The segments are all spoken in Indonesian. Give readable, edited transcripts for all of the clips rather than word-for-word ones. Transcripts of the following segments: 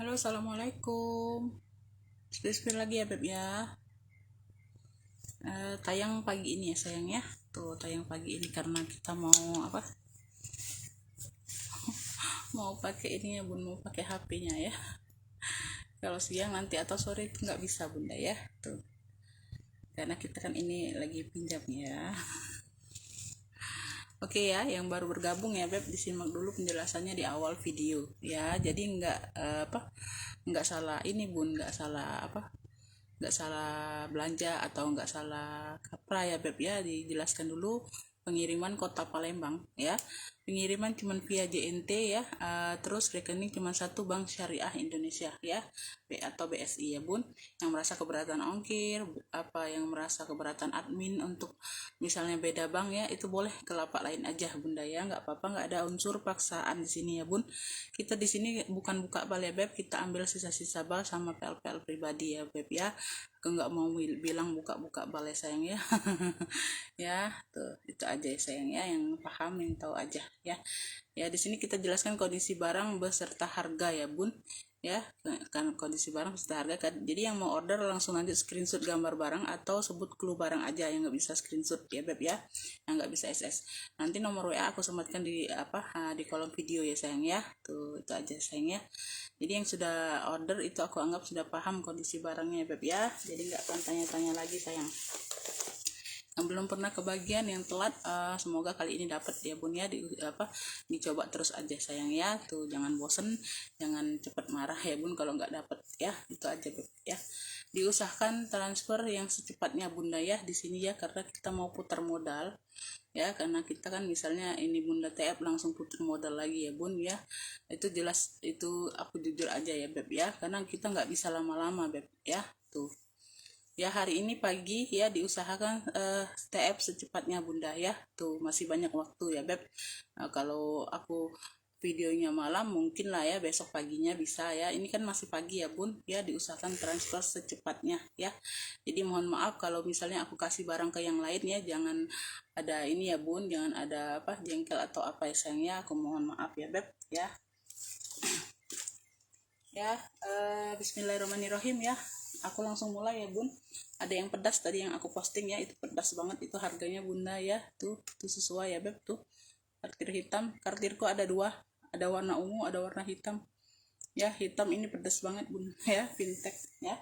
Halo, assalamualaikum. Spill lagi ya, Beb ya. Tayang pagi ini ya, sayang ya. Tuh, tayang pagi ini karena kita mau apa? Mau pakai ini ya, Bun, mau pakai HP-nya ya. Kalau siang nanti atau sore itu nggak bisa, Bunda ya. Tuh, karena kita kan ini lagi pinjam ya. Oke ya, yang baru bergabung ya, Beb, disimak dulu penjelasannya di awal video ya. Jadi nggak salah ini, Bun, nggak salah belanja atau nggak salah kaprah ya, Beb ya. Dijelaskan dulu pengiriman kota Palembang ya, pengiriman cuman via JNT ya, terus rekening cuma satu, Bank Syariah Indonesia ya, atau BSI ya, Bun. Yang merasa keberatan ongkir, apa yang merasa keberatan admin untuk misalnya beda bank ya, itu boleh ke lapak lain aja, Bunda ya, nggak apa-apa, nggak ada unsur paksaan di sini ya, Bun. Kita di sini bukan buka bal ya, Beb, kita ambil sisa-sisa bal sama PL-PL pribadi ya, Beb ya. Aku nggak mau bilang buka-buka bal ya, sayang ya. Ya, tuh itu aja ya, sayang ya, yang paham yang tahu aja ya. Ya, di sini kita jelaskan kondisi barang beserta harga ya, Bun. Ya, kan kondisi barang beserta harga kan. Jadi yang mau order langsung nanti screenshot gambar barang atau sebut clue barang aja, yang nggak bisa screenshot ya, Beb ya. Yang nggak bisa SS. Nanti nomor WA aku sematkan di di kolom video ya, sayang ya. Tuh, itu aja, sayang ya. Jadi yang sudah order itu aku anggap sudah paham kondisi barangnya ya, Beb ya. Jadi nggak akan tanya-tanya lagi, sayang. Yang belum pernah kebagian, yang telat, semoga kali ini dapat ya, Bun ya. Dicoba terus aja, sayang ya. Tuh, jangan bosen, jangan cepat marah ya, Bun, kalau nggak dapat ya. Itu aja, Beb ya. Diusahakan transfer yang secepatnya, Bunda ya, di sini ya, karena kita mau putar modal ya, karena kita kan misalnya ini Bunda TF langsung putar modal lagi ya, Bun ya. Itu jelas, itu aku jujur aja ya, Beb ya, karena kita nggak bisa lama-lama, Beb ya. Tuh ya, hari ini pagi ya diusahakan TF secepatnya, Bunda ya. Tuh masih banyak waktu ya, Beb. Kalau aku videonya malam mungkin lah ya, besok paginya bisa ya. Ini kan masih pagi ya, Bun ya. Diusahakan transfer secepatnya ya. Jadi mohon maaf kalau misalnya aku kasih barang ke yang lain ya, jangan ada ini ya, Bun, jangan ada jengkel atau apa ya, sayangnya. Aku mohon maaf ya, Beb ya. Ya, Bismillahirrahmanirrahim ya. Aku langsung mulai ya, Bun. Ada yang pedas tadi yang aku posting ya, itu pedas banget, itu harganya, Bunda ya. Tuh sesuai ya, Beb. Tuh kartir hitam, kartirku ada dua, ada warna ungu, ada warna hitam ya. Hitam ini pedas banget, Bun ya, fintech ya.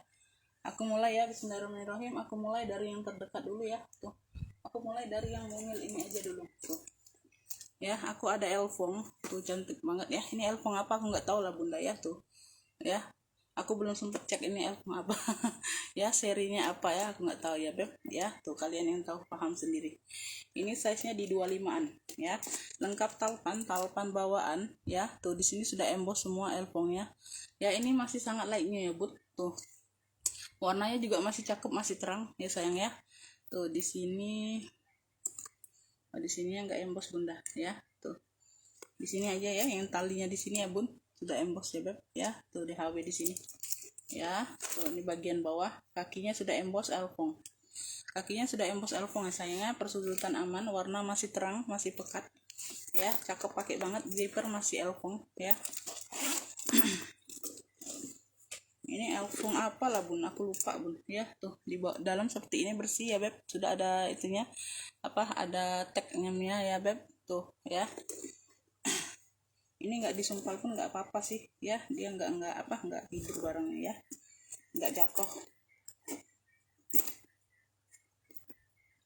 Aku mulai ya, Bismillahirrahmanirrahim. Aku mulai dari yang terdekat dulu ya. Tuh, aku mulai dari yang mungil ini aja dulu. Tuh ya, aku ada elfong, tuh cantik banget ya. Ini elfong apa aku nggak tahu lah, Bunda ya. Tuh ya, aku belum sempet cek ini elfong apa. Ya, serinya apa ya, aku nggak tahu ya, Beb ya. Tuh, kalian yang tahu paham sendiri. Ini size nya di 25an ya, lengkap talpan bawaan ya. Tuh di sini sudah emboss semua elfongnya ya. Ini masih sangat lightnya ya, Bud. Tuh warnanya juga masih cakep, masih terang ya, sayang ya. Tuh di sini, di sini yang nggak emboss, Bunda ya. Tuh di sini aja ya, yang talinya di sini ya, Bun, sudah emboss ya, Beb ya. Tuh di HW di sini ya. Tuh ini bagian bawah, kakinya sudah emboss elfong. Kakinya sudah emboss elfong ya, sayangnya. Persudutan aman, warna masih terang, masih pekat ya, cakep, pakai banget. Zipper masih elfong ya. Ini elfong apa lah, Bun, aku lupa, Bun ya. Tuh di dalam seperti ini, bersih ya, Beb. Sudah ada itunya, ada tagnya ya, Beb. Tuh ya, ini nggak disumpal pun nggak apa-apa sih ya, dia nggak tidur barangnya ya, nggak jatuh.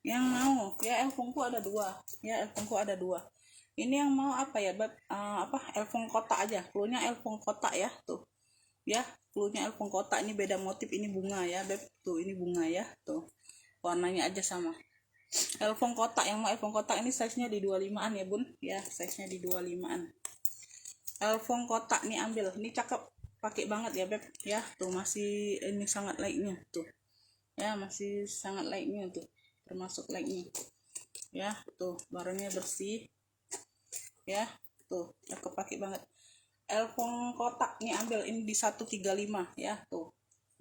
Yang mau ya, elfongku ada dua ya, elfongku ada dua. Ini yang mau apa ya, Beb? Elfong kotak aja, cluenya elfong kotak ya. Tuh ya, cluenya elfong kotak. Ini beda motif, ini bunga ya, Beb. Tuh ini bunga ya. Tuh warnanya aja sama. Elfong kotak, yang mau elfong kotak ini size nya di 25an ya, Bun ya. Size nya di 25an. Elfong kotak nih ambil, ini cakep, pakai banget ya, Beb ya. Tuh masih ini sangat lightnya tuh ya, masih sangat lightnya tuh, termasuk lightnya ya. Tuh barangnya bersih ya. Tuh cakep, pakai banget. Elfong kotak nih ambil, ini di 135 ya. Tuh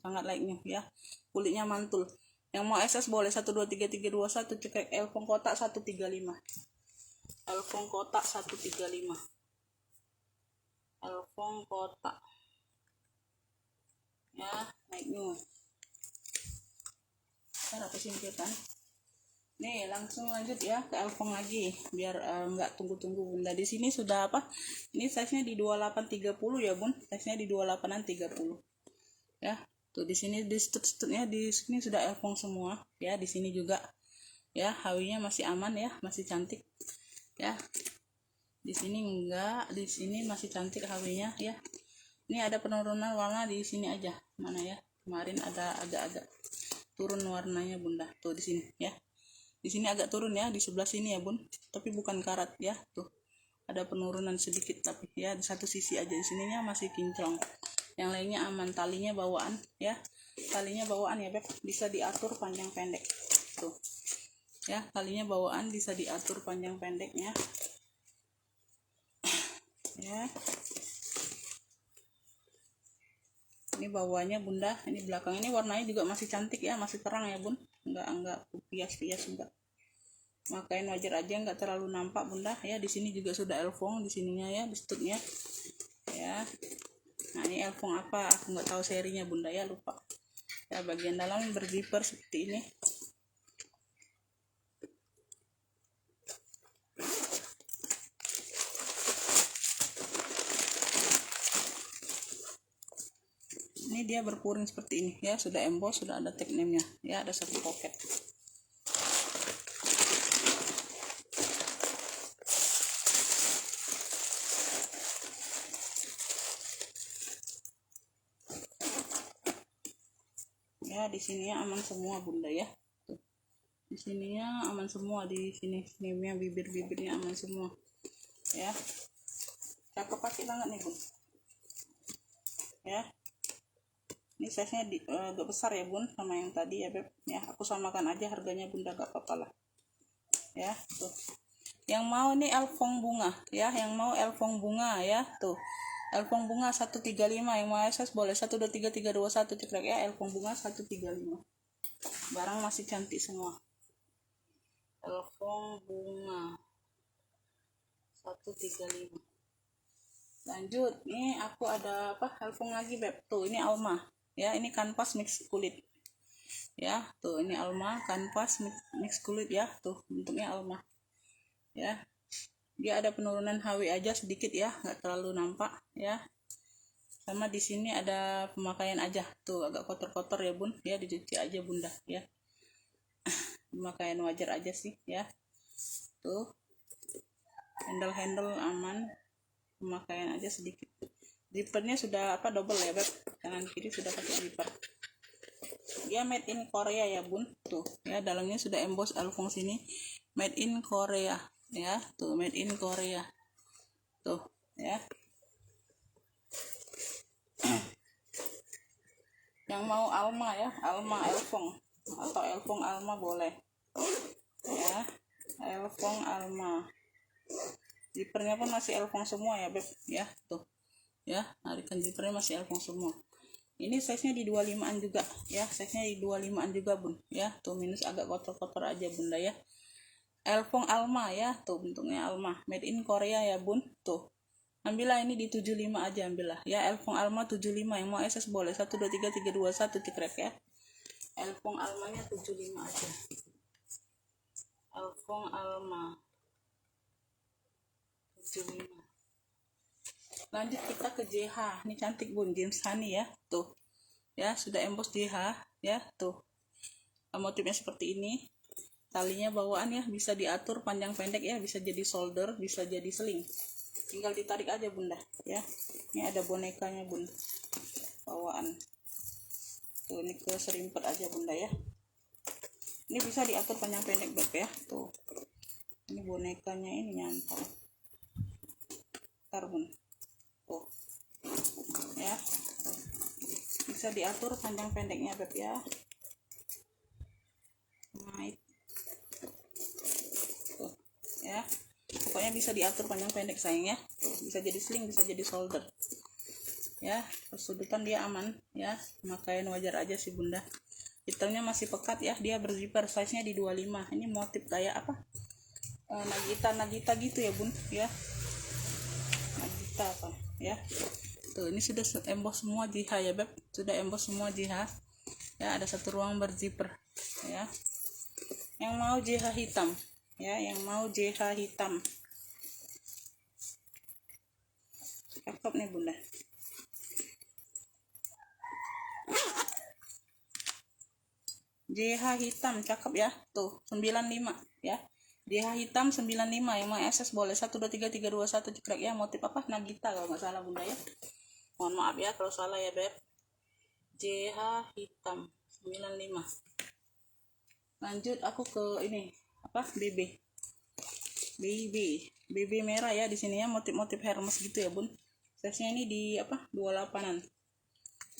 sangat lightnya ya, kulitnya mantul. Yang mau SS boleh 1233321, cekrek elfong kotak 135. Elfong kotak 135. Elfong kotak ya, naik nu. Ntar aku singkirkan. Nih langsung lanjut ya ke elfong lagi biar nggak tunggu-tunggu bunda. Di sini sudah apa? Ini size-nya di 2830 ya bun. Size-nya di 28an 30. Ya. Tuh di sini di stut-stutnya di sini sudah elfong semua ya. Di sini juga ya, hawinya masih aman ya, masih cantik. Ya. Di sini enggak, di sini masih cantik hawinya ya. Ini ada penurunan warna di sini aja. Mana ya? Kemarin ada agak-agak turun warnanya bunda. Tuh di sini ya. Di sini agak turun ya, di sebelah sini ya bun, tapi bukan karat ya. Tuh ada penurunan sedikit tapi ya di satu sisi aja. Di sininya masih kinclong, yang lainnya aman. Talinya bawaan ya, talinya bawaan ya beb, bisa diatur panjang pendek. Tuh ya, talinya bawaan bisa diatur panjang pendeknya ya. Ini bawahnya bunda, ini belakang, ini warnanya juga masih cantik ya, masih terang ya bun, enggak pias-pias enggak. Makain wajar aja, nggak terlalu nampak bunda ya. Di sini juga sudah elfong di sininya ya, di stutnya ya. Nah ini elfong apa aku nggak tahu serinya bunda ya, lupa ya. Bagian dalam berzipper seperti ini. Ini dia berpuring seperti ini ya, sudah emboss, sudah ada tag name nya ya, ada satu pocket. Ya di sininya aman semua bunda ya. Tuh. Di sininya aman semua, di sini name-nya, bibir-bibirnya aman semua ya. Cakep pakai banget nih bun ya. Ini size nya agak besar ya bun sama yang tadi ya beb ya. Aku samakan aja harganya bunda, gak apa-apa lah ya. Tuh yang mau ini elfong bunga ya, yang mau elfong bunga ya. Tuh elfong bunga 135, yang mau SS boleh 123321 cekrek ya. Elfong bunga 135, barang masih cantik semua. Elfong bunga 135. Lanjut nih, aku ada apa, elfong lagi beb. Tuh ini alma ya, ini kanvas mix kulit ya. Tuh ini alma kanvas mix kulit ya. Tuh bentuknya alma ya. Dia ada penurunan HW aja sedikit ya, nggak terlalu nampak ya. Sama di sini ada pemakaian aja, tuh agak kotor-kotor ya bun ya, dicuci aja bunda ya. Pemakaian wajar aja sih ya. Tuh handle aman, pemakaian aja sedikit. Zippernya sudah apa, double ya beb, kanan kiri sudah pakai zipper. Dia made in Korea ya bun. Tuh ya, dalamnya sudah emboss elfong sini, made in Korea ya. Tuh made in Korea tuh ya. Yang mau alma ya, alma elfong atau elfong alma boleh ya. Elfong alma, zippernya pun masih elfong semua ya beb ya. Tuh ya, tarikan zippernya masih elfong semua. Ini size nya di 25an juga ya, size nya di 25an juga bun ya. Tuh minus agak kotor-kotor aja bunda ya. Elfong alma ya, tuh bentuknya alma, made in Korea ya bun. Tuh ambillah ini di 75 aja, ambillah ya. Elfong alma 75, yang mau SS boleh 123321 cekrek ya. Elfong almanya 75 aja. Elfong alma 75. Lanjut kita ke JH. Ini cantik bun, James Honey ya. Tuh ya, sudah emboss JH ya. Tuh motifnya seperti ini. Talinya bawaan ya, bisa diatur panjang pendek ya, bisa jadi shoulder, bisa jadi sling, tinggal ditarik aja bunda ya. Ini ada bonekanya bun, bawaan. Tuh ini ke serimpet aja bunda ya. Ini bisa diatur panjang pendek beb ya. Tuh ini bonekanya, ini nyantol ntar bun. Tuh ya, tuh. Bisa diatur panjang pendeknya beb ya. Tuh ya, pokoknya bisa diatur panjang pendek sayang ya. Tuh, bisa jadi sling, bisa jadi shoulder ya. Persudutan dia aman ya, makanya wajar aja sih bunda. Detailnya masih pekat ya, dia berzipper, size nya di 25. Ini motif kayak apa, Nagita gitu ya bun ya. Nagita apa ya, Tuh, ini sudah emboss semua JH ya beb, sudah emboss semua JH ya. Ada satu ruang berzipper ya. Yang mau JH hitam ya, yang mau JH hitam cakep nih bunda. JH hitam cakep ya, tuh 95 ya. JH hitam 95, yang mau SS boleh 1 2 3 3 2 1 cekrek ya. Motif apa? Nagita kalau nggak salah bunda ya. Mohon maaf ya kalau salah ya beb. JH hitam 95. Lanjut aku ke ini apa? BB merah ya. Di sini ya motif-motif Hermes gitu ya bun. Size-nya ini di apa? 28an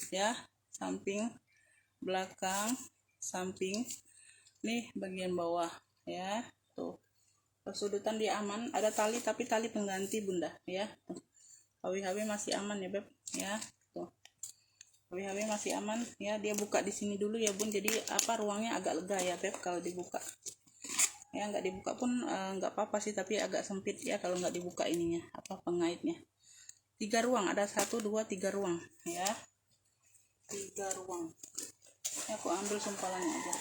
ya. Samping, belakang, samping, nih bagian bawah ya. Tuh, persudutan dia aman, ada tali tapi tali pengganti bunda ya. Tuh, HW masih aman ya beb ya. Tuh, HW masih aman ya. Dia buka di sini dulu ya bun, jadi apa, ruangnya agak lega ya beb kalau dibuka ya. Nggak dibuka pun nggak apa-apa sih, tapi agak sempit ya kalau nggak dibuka ininya apa, pengaitnya. 3 ruang, ada 1 2 3 ruang ya. 3 ruang ya. Aku ambil sempalannya aja.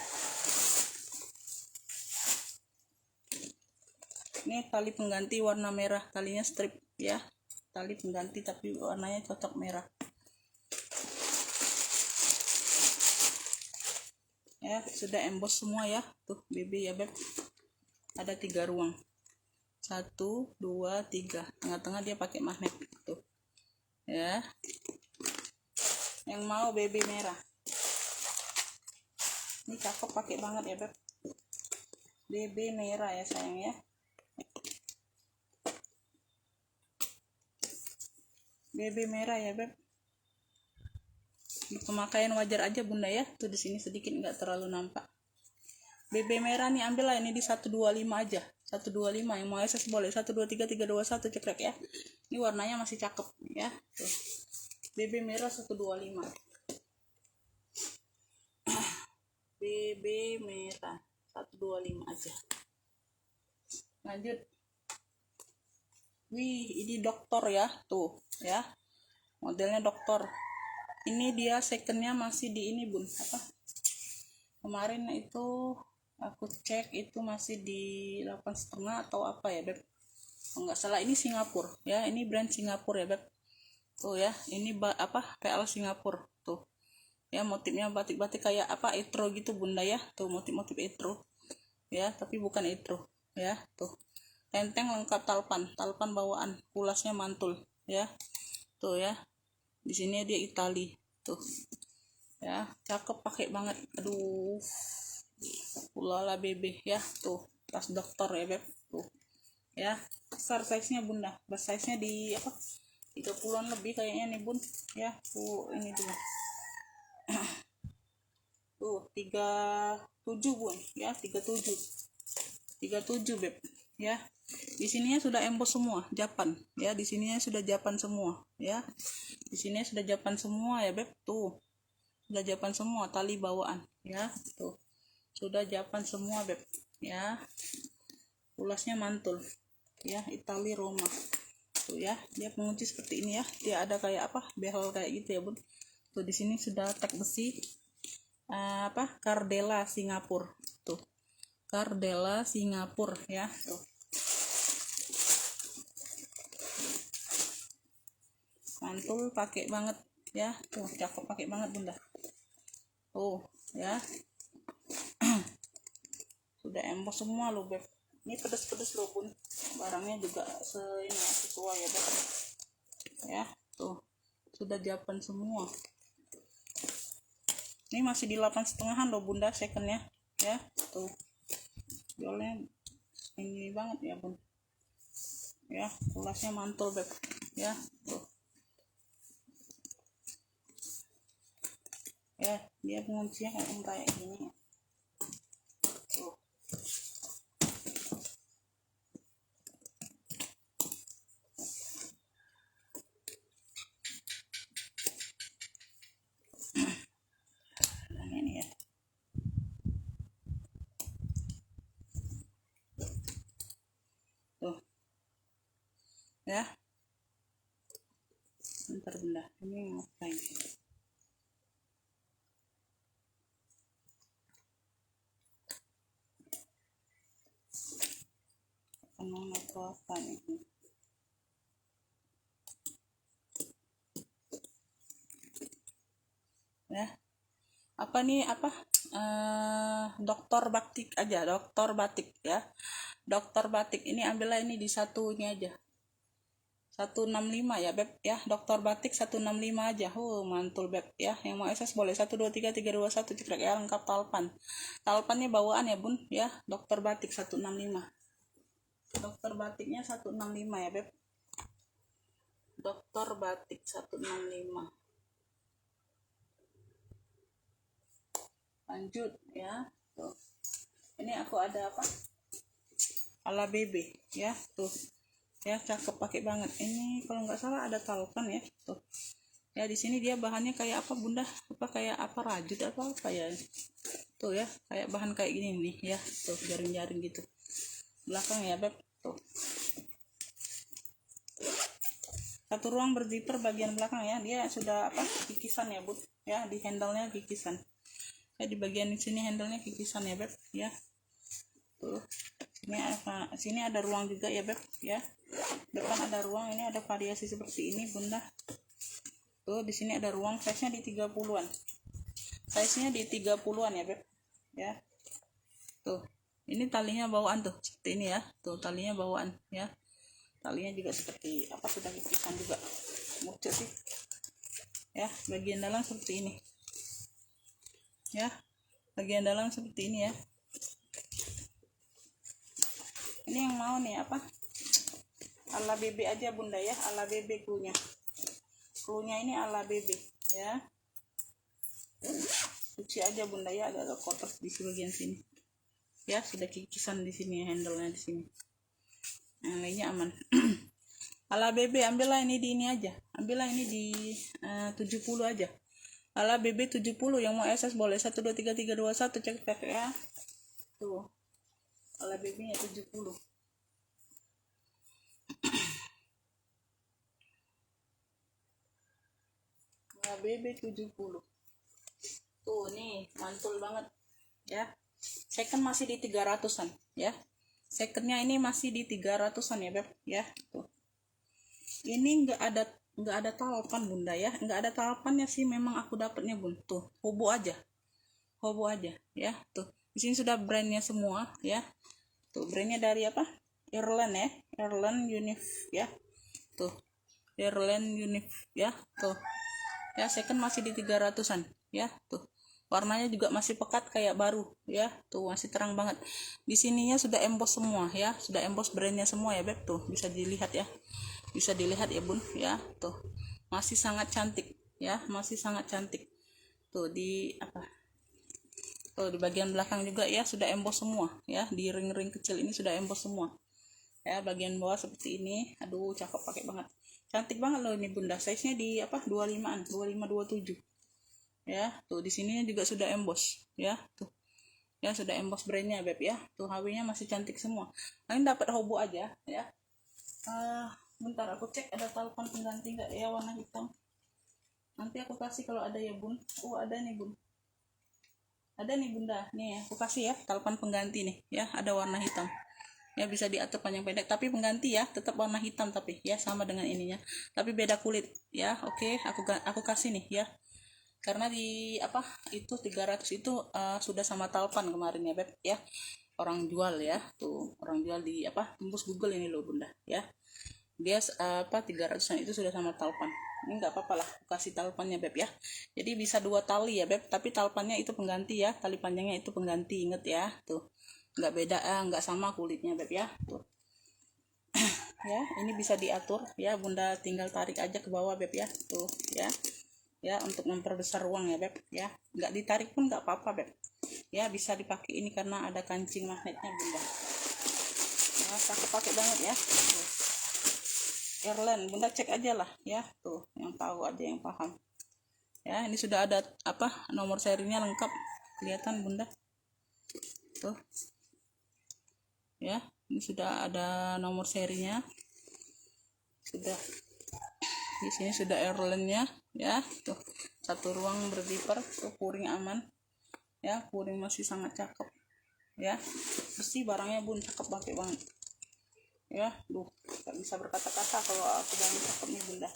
Ini tali pengganti warna merah, talinya strip ya, tali pengganti tapi warnanya cocok merah ya. Sudah emboss semua ya. Tuh BB ya beb, ada 3 ruang, 1 2 3, tengah-tengah dia pakai magnet tuh ya. Yang mau BB merah ini cakep, pakai banget ya beb. BB merah ya sayang ya. BB merah ya beb. Pemakaian wajar aja bunda ya. Tuh di sini sedikit nggak terlalu nampak. BB merah nih ambil lah, ini di 125 aja. 125, yang mau SS boleh 1 2 3 3 2 1 cekrek ya. Ini warnanya masih cakep ya. Tuh. BB merah 125. BB merah 125 aja. Lanjut. Wih, ini dokter ya, tuh ya. Modelnya dokter. Ini dia secondnya masih di ini bun, apa? Kemarin itu aku cek itu masih di 8,5 atau apa ya beb. Oh, nggak salah ini Singapura ya. Ini brand Singapura ya beb. Tuh ya, ini apa, PL Singapura tuh ya. Motifnya batik-batik kayak apa, etro gitu bunda ya. Tuh motif-motif etro ya, tapi bukan etro ya. Tuh tenteng lengkap, talpan bawaan, pulasnya mantul ya. Tuh ya, di sini dia Itali tuh ya, cakep, pakai banget. Aduh, ulala BB ya. Tuh tas dokter ya beb tuh ya. Besar size nya bunda, besar size nya di apa, 30an lebih kayaknya nih bun ya. Tuh ini dulu tuh 37 bun ya, 37 beb ya. Di sininya sudah emboss semua Japan ya. Di sininya sudah Japan semua ya. Di sini sudah Japan semua ya beb. Tuh sudah Japan semua, tali bawaan ya. Tuh sudah Japan semua beb ya. Pulasnya mantul ya, Itali Roma tuh ya. Dia pengunci seperti ini ya. Dia ada kayak apa, behel kayak gitu ya bun. Tuh di sini sudah tag besi apa, Cardella Singapura tuh, Cardella Singapura ya. Tuh mantul, pakai banget ya. Tuh cakep, pakai banget bunda. Tuh ya. Sudah emboss semua lo beb. Ini pedes-pedes lo bun, barangnya juga ini sesuai ya beb ya. Tuh sudah Japan semua. Ini masih di 8,5an lo bunda secondnya ya. Tuh jualnya ini banget ya bun ya. Pulasnya mantul beb ya. Tuh ya, dia penguncinya kayak gini. Tuh nah, ini ya. Tuh ya, bentar bunda. Ini ngapain? Penuh atau apa nih? Ya, apa nih, apa dokter batik aja, dokter batik ya, dokter batik ini ambillah ini di satunya aja, 165 ya beb ya, dokter batik 165 aja. Mantul beb ya, yang mau SS boleh 123 321 cekrek ya, lengkap talpannya bawaan ya bun ya. Dokter batik 165, dokter batiknya 165 ya beb, dokter batik 165. Lanjut ya, tuh ini aku ada apa, ala BB ya, tuh ya, cakep, pakai banget ini. Kalau nggak salah ada talpan ya, tuh ya. Di sini dia bahannya kayak apa bunda, apa kayak apa, rajut apa ya, tuh ya, kayak bahan kayak gini nih ya, tuh jaring-jaring gitu belakang ya beb. Tuh satu ruang berzipper bagian belakang ya, dia sudah apa, kikisan ya bud ya, di handle-nya kikisan ya, di bagian sini handle-nya kikisan ya beb ya. Tuh sini ada ruang juga ya beb ya, depan ada ruang, ini ada variasi seperti ini bunda. Tuh di sini ada ruang, size-nya di 30-an, size-nya di 30-an ya beb ya. Tuh ini talinya bawaan tuh seperti ini ya, tuh talinya bawaan ya, talinya juga seperti apa, sudah kikisan juga, muncul sih ya. Bagian dalam seperti ini ya, bagian dalam seperti ini ya. Ini yang mau nih apa, ala BB aja bunda ya, ala BB klunya ini ala BB ya. Cuci aja bunda ya, agak kotor di bagian sini ya, sudah kikisan di sini, handle-nya di sini, yang lainnya aman. Ala BB ambillah ini di ini aja, ambillah ini di 70 aja, ala BB 70. yang mau SS boleh 123 321 cek ya. Tuh ala BB nya 70, ala BB 70. Tuh nih mantul banget ya. Second masih di 300-an ya, secondnya ini masih di 300-an ya beb ya. Tuh ini nggak ada talpan bunda ya, nggak ada talpannya sih, memang aku dapatnya bun. Tuh hobo aja ya. Tuh di sini sudah brandnya semua ya. Tuh brandnya dari apa, Ireland ya, Ireland Unif ya. Tuh Ireland Unif ya. Tuh ya, second masih di 300-an ya. Tuh warnanya juga masih pekat kayak baru ya, tuh masih terang banget. Di sininya sudah emboss semua ya, sudah emboss brandnya semua ya beb. Tuh bisa dilihat ya, bisa dilihat ya bun ya. Tuh masih sangat cantik ya, masih sangat cantik. Tuh di apa, tuh di bagian belakang juga ya, sudah emboss semua ya, di ring-ring kecil ini sudah emboss semua ya. Bagian bawah seperti ini, aduh cakep, pakai banget, cantik banget loh ini bunda. Size nya di apa, 25-an, 25 27 ya. Tuh di sini juga sudah emboss ya. Tuh ya, sudah emboss brandnya beb ya. Tuh HW-nya masih cantik semua. Nah, ini dapat hobo aja ya. Bentar aku cek ada talpan pengganti nggak ya, warna hitam. Nanti aku kasih kalau ada ya bun. Ada nih bun, ada nih bunda, nih aku kasih ya talpan pengganti nih ya, ada warna hitam ya, bisa diatur panjang pendek, tapi pengganti ya, tetap warna hitam tapi ya, sama dengan ininya tapi beda kulit ya. Oke, aku kasih nih ya, karena di apa itu 300 itu sudah sama talpan kemarin ya beb ya, orang jual ya. Tuh orang jual di apa, tembus Google ini loh bunda ya, dia 300-an itu sudah sama talpan. Ini nggak apa-apa lah, aku kasih talpannya beb ya. Jadi bisa 2 tali ya beb, tapi talpannya itu pengganti ya, tali panjangnya itu pengganti, inget ya. Tuh nggak beda, nggak sama kulitnya beb ya. Tuh ya, ini bisa diatur ya bunda, tinggal tarik aja ke bawah beb ya. Tuh ya untuk memperbesar ruang ya beb ya, nggak ditarik pun nggak apa-apa beb ya, bisa dipakai ini karena ada kancing magnetnya bunda ya. Aku pakai banget ya. Tuh Ireland bunda, cek aja lah ya. Tuh yang tahu aja, yang paham ya. Ini sudah ada apa, nomor serinya lengkap, kelihatan bunda. Tuh ya, ini sudah ada nomor serinya, sudah Di sini sudah airline-nya ya, tuh satu ruang berzipper, tuh puring aman ya, puring masih sangat cakep ya, bersih barangnya bun, cakep pakai banget ya. Gak bisa berkata-kata kalau aku bilang cakep nih bunda.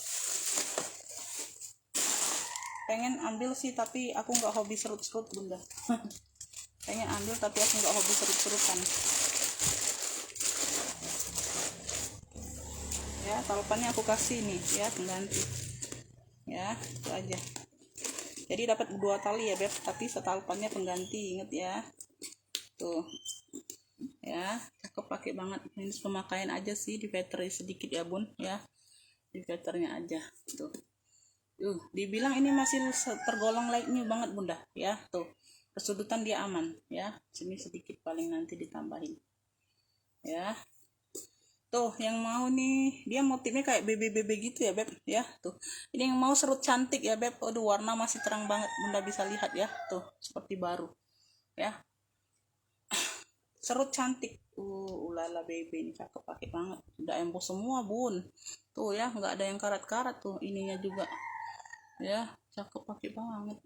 Pengen ambil sih tapi aku nggak hobi serut-serut bunda. Pengen ambil tapi aku nggak hobi serut-serutan ya. Talepannya aku kasih nih ya, pengganti ya, itu aja. Jadi dapat 2 tali ya beb, tapi setalepannya pengganti, inget ya. Tuh ya, cakep pakai banget. Ini pemakaian aja sih, di battery sedikit ya bun ya, di veternya aja tuh. Dibilang ini masih tergolong light new banget bunda ya. Tuh kesudutan dia aman ya, sini sedikit paling nanti ditambahin ya. Tuh yang mau nih, dia motifnya kayak bebe-bebe gitu ya beb ya. Tuh ini yang mau serut cantik ya beb. Aduh warna masih terang banget, bunda bisa lihat ya, tuh seperti baru ya, serut cantik. Ulala bebe ini cakep pakai banget, udah emboss semua bun. Tuh ya, nggak ada yang karat-karat tuh, ininya juga ya, cakep pakai banget.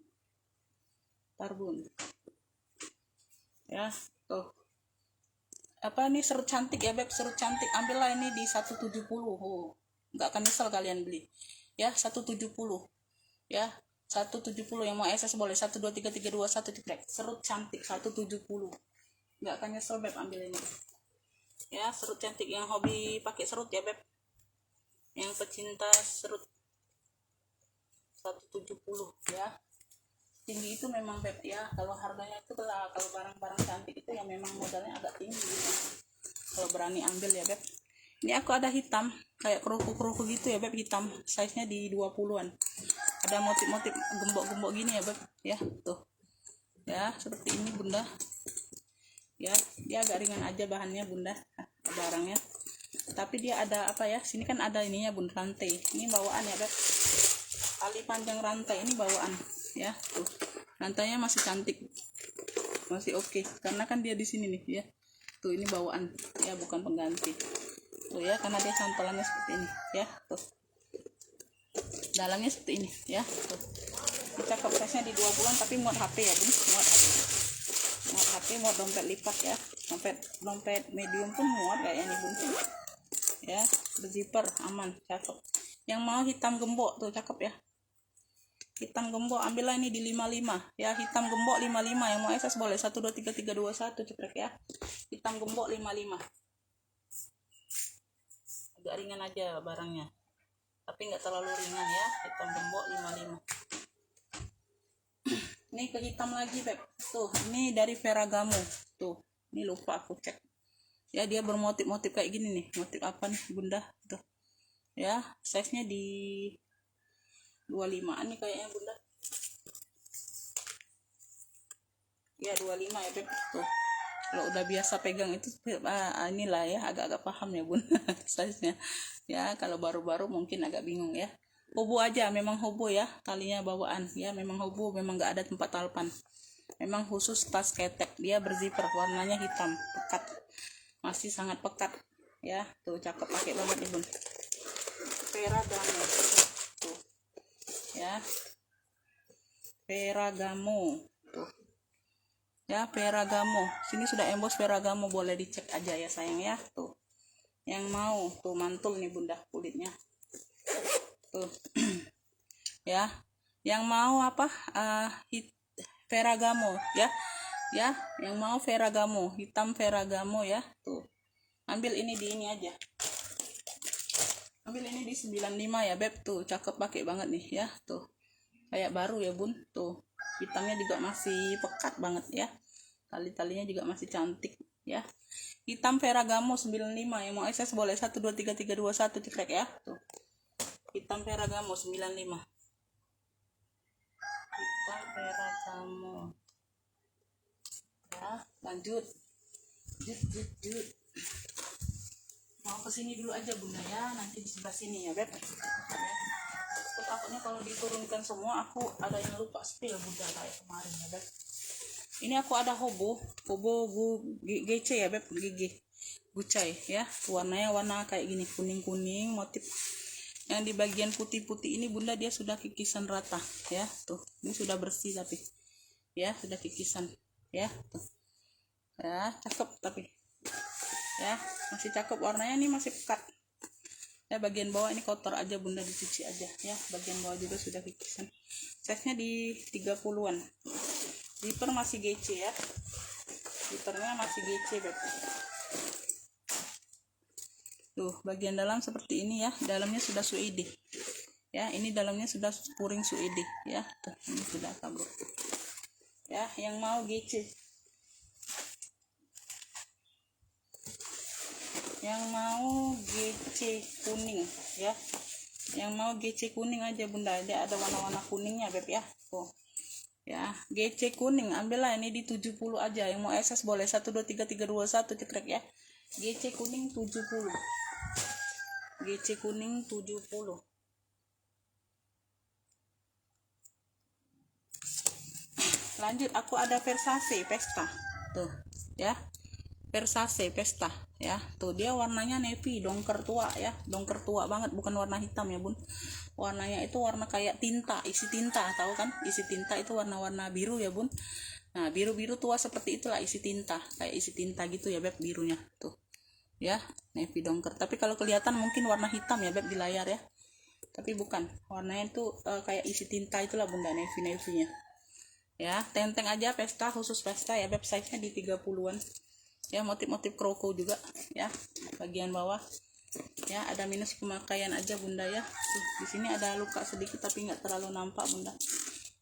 Ntar bun ya, tuh apa nih, serut cantik ya beb, serut cantik. Ambillah ini di 170. Nggak akan nyesel kalian beli ya. 170 ya, 170. Yang mau SS boleh 12331 cekrek. Serut cantik 170, nggak akan nyesel beb ambil ini ya. Serut cantik, yang hobi pakai serut ya beb, yang pecinta serut 170 ya. Tinggi itu memang beb ya, kalau harganya itu, kalau barang-barang cantik itu yang memang modalnya agak tinggi gitu. Kalau berani ambil ya beb. Ini aku ada hitam kayak keruku-keruku gitu ya beb, hitam, size nya di 20-an. Ada motif-motif gembok-gembok gini ya beb ya, tuh ya, seperti ini bunda ya. Dia agak ringan aja bahannya bunda, barangnya, tapi dia ada apa ya, sini kan ada ininya bun, rantai. Ini bawaan ya beb, tali panjang rantai ini bawaan ya. Tuh rantainya masih cantik, masih oke, karena kan dia di sini nih ya. Tuh ini bawaan ya, bukan pengganti. Tuh ya, karena dia santolannya seperti ini ya. Tuh dalamnya seperti ini ya. Tuh ini cakep, size nya di 20-an, tapi muat HP ya bun, muat HP, muat dompet lipat ya, dompet medium pun muat kayak ini bun ya. Berzipper aman, cakep. Yang mau hitam gembok tuh cakep ya, hitam gembok ambillah ini di 55 ya. Hitam gembok 55, yang mau SS boleh 12331 cekrek ya. Hitam gembok 55, agak ringan aja barangnya, tapi nggak terlalu ringan ya. Hitam gembok 55. Ini ke hitam lagi beb, tuh ini dari Ferragamo. Tuh ini lupa aku cek ya, dia bermotif-motif kayak gini nih. Motif apa nih bunda, tuh ya, size nya di 25-an nih kayaknya bunda ya, 25 ya beb. Tuh kalau udah biasa pegang itu inilah ya, agak-agak paham ya bun size nya ya. Kalau baru-baru mungkin agak bingung ya. Hobo aja, memang hobo ya, talinya bawaan ya, memang hobo, memang nggak ada tempat talpan, memang khusus tas ketek. Dia berzipper, warnanya hitam pekat, masih sangat pekat ya. Tuh cakep pakai banget nih bun. Ferragamo tuh ya, Ferragamo tuh ya, Ferragamo. Sini sudah emboss Ferragamo, boleh dicek aja ya sayang ya. Tuh yang mau, tuh mantul nih bunda kulitnya tuh ya. Yang mau apa, Ferragamo ya, yang mau Ferragamo, hitam Ferragamo ya. Tuh ambil ini di ini aja, ambil ini di 95 ya beb. Tuh cakep pakai banget nih ya. Tuh kayak baru ya bun. Tuh hitamnya juga masih pekat banget ya, tali-talinya juga masih cantik ya. Hitam Ferragamo 95, yang mau SS boleh 12331 cekrek ya. Tuh hitam Ferragamo 95, hitam Ferragamo ya. Lanjut mau kesini dulu aja bunda ya, nanti di sebelah sini ya beb ya. Aku takutnya kalau diturunkan semua aku ada yang lupa spill bunda kayak kemarin ya beb. Ini aku ada hobo GC ya beb, GG Gucai ya. Warnanya warna kayak gini, kuning-kuning, motif yang di bagian putih-putih ini bunda dia sudah kikisan rata ya, tuh ini sudah bersih tapi ya sudah kikisan ya, tuh ya cakep tapi ya masih cakep, warnanya ini masih pekat ya. Bagian bawah ini kotor aja bunda, dicuci aja ya. Bagian bawah juga sudah kikisan. Size nya di 30-an. Zipper masih GC ya, zippernya masih GC beb. Tuh bagian dalam seperti ini ya, dalamnya sudah suede ya, ini dalamnya sudah puring suede ya, tuh ini sudah kabur ya. Yang mau GC, yang mau GC kuning ya, yang mau GC kuning aja bunda, ada warna-warna kuningnya beb ya, tuh ya GC kuning ambillah ini di 70 aja. Yang mau SS boleh 123321 cekrek ya. GC kuning 70, GC kuning 70. Lanjut aku ada Versace Pesta tuh ya, Versace Pesta ya, tuh dia warnanya navy, dongker tua ya, dongker tua banget, bukan warna hitam ya bun. Warnanya itu warna kayak tinta, isi tinta, tahu kan isi tinta itu warna-warna biru ya bun. Nah biru-biru tua seperti itulah isi tinta, kayak isi tinta gitu ya beb, birunya tuh ya, navy dongker. Tapi kalau kelihatan mungkin warna hitam ya beb di layar ya, tapi bukan, warnanya itu kayak isi tinta itulah bunda, navy-nya ya. Tenteng aja Pesta, khusus Pesta ya beb, size nya di 30-an ya, motif-motif kroko juga ya. Bagian bawah ya ada minus pemakaian aja bunda ya. Tuh, di sini ada luka sedikit tapi nggak terlalu nampak bunda.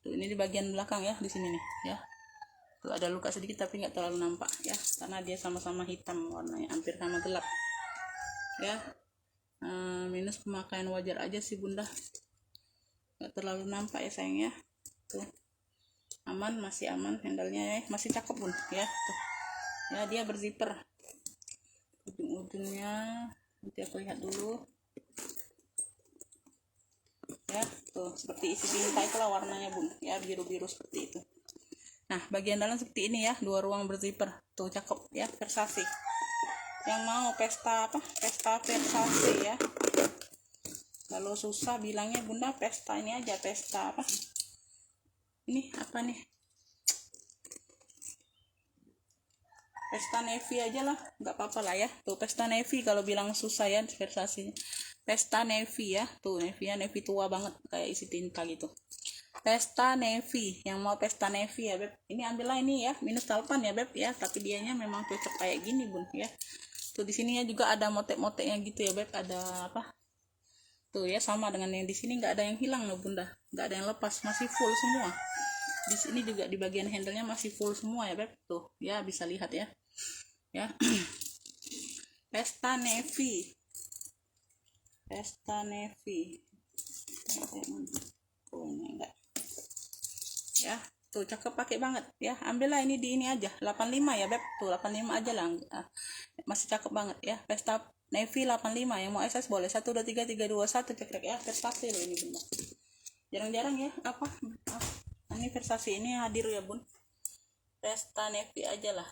Tuh ini di bagian belakang ya, di sini nih ya. Tuh ada luka sedikit tapi nggak terlalu nampak ya, karena dia sama-sama hitam warnanya, hampir sama gelap ya. Minus pemakaian wajar aja sih bunda, nggak terlalu nampak ya sayang ya. Tuh aman, masih aman, handle-nya ya masih cakep bun ya. Tuh ya dia berzipper, ujung-ujungnya nanti aku lihat dulu ya. Tuh seperti isi tinta itulah warnanya bun ya, biru-biru seperti itu. Nah bagian dalam seperti ini ya, 2 ruang berzipper, tuh cakep ya, Versace. Yang mau Pesta apa, Pesta Versace ya. Kalau susah bilangnya bunda Pesta ini aja, Pesta apa ini, apa nih, Pesta navy aja lah, nggak apa-apa lah ya. Tuh Pesta navy, kalau bilang susah ya Versace, Pesta navy ya. Tuh navy-nya navy tua banget kayak isi tinta gitu, Pesta navy. Yang mau Pesta navy ya beb, ini ambillah ini ya, minus talpan ya beb ya, tapi dianya memang cocok kayak gini bun ya. Tuh di sininya juga ada motek-moteknya gitu ya beb, ada apa tuh ya, sama dengan yang di sini, nggak ada yang hilang loh bunda, nggak ada yang lepas, masih full semua. Di sini juga di bagian handle-nya masih full semua ya beb, tuh ya bisa lihat ya ya. Pesta navy, Pesta navy. Oh ini enggak ya, tuh cakep, pakai banget ya. Ambillah ini di ini aja 85 ya beb, tuh 85 aja lah, masih cakep banget ya. Pesta navy 85, yang mau SS boleh 123321 cekrek ya. Versace loh ini bunda, jarang-jarang ya apa ini Versace ini hadir ya bun. Pesta navy aja lah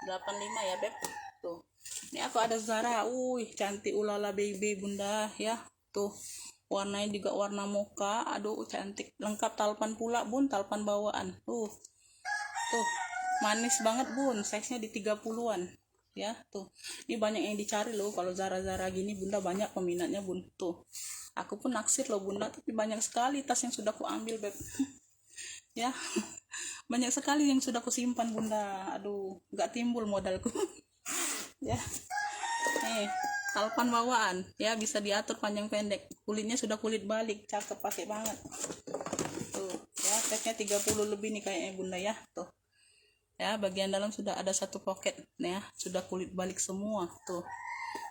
85 ya beb. Tuh ini aku ada Zara, cantik, ulala baby bunda ya. Tuh warnanya juga warna mocha, aduh cantik, lengkap talpan pula bun, talpan bawaan. Tuh manis banget bun, size nya di 30-an ya. Tuh ini banyak yang dicari loh kalau Zara gini bunda, banyak peminatnya bun. Tuh aku pun naksir loh bunda, tapi banyak sekali tas yang sudah aku ambil beb ya. Banyak sekali yang sudah aku simpan bunda, aduh nggak timbul modalku ya. Nih talpan bawaan ya, bisa diatur panjang pendek, kulitnya sudah kulit balik, cakep, pakai banget. Tuh ya size-nya 30 lebih nih kayaknya bunda ya. Tuh ya bagian dalam sudah ada satu pocket ya, sudah kulit balik semua. Tuh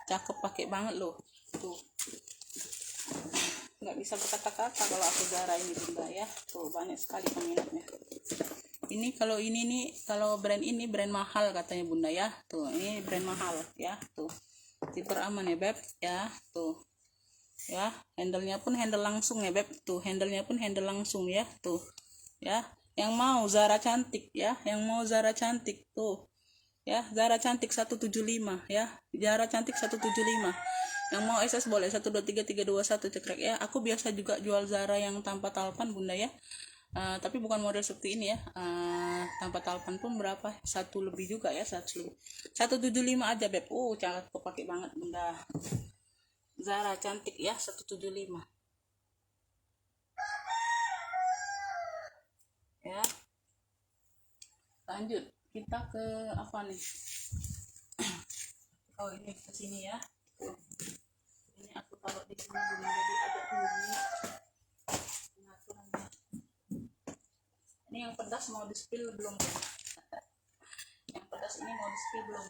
cakep, pakai banget loh. Tuh nggak bisa berkata-kata kalau aku Zara ini bunda ya. Tuh banyak sekali peminatnya. Ini kalau ini nih, kalau brand ini brand mahal katanya bunda ya. Tuh ini brand mahal ya. Tuh zipper aman ya beb ya. Tuh ya handle-nya pun handle langsung ya beb. Tuh handle-nya pun handle langsung ya. Tuh ya yang mau Zara cantik ya, yang mau Zara cantik tuh ya, Zara cantik 175 ya, Zara cantik 175. Yang mau SS boleh 123321 cekrek ya. Aku biasa juga jual Zara yang tanpa talpan bunda ya. Tapi bukan model seperti ini ya. Tanpa talpan pun berapa? 1 lebih juga ya, 175 aja beb. Cakep kepake banget bunda. Zara cantik ya, 175 ya. Lanjut kita ke apa nih? Ini ke sini ya. Ini aku taruh di sini dulu, jadi agak tinggi pengaturannya. Ini yang pedas mau di spill belum? Yang pedas ini mau di spill belum?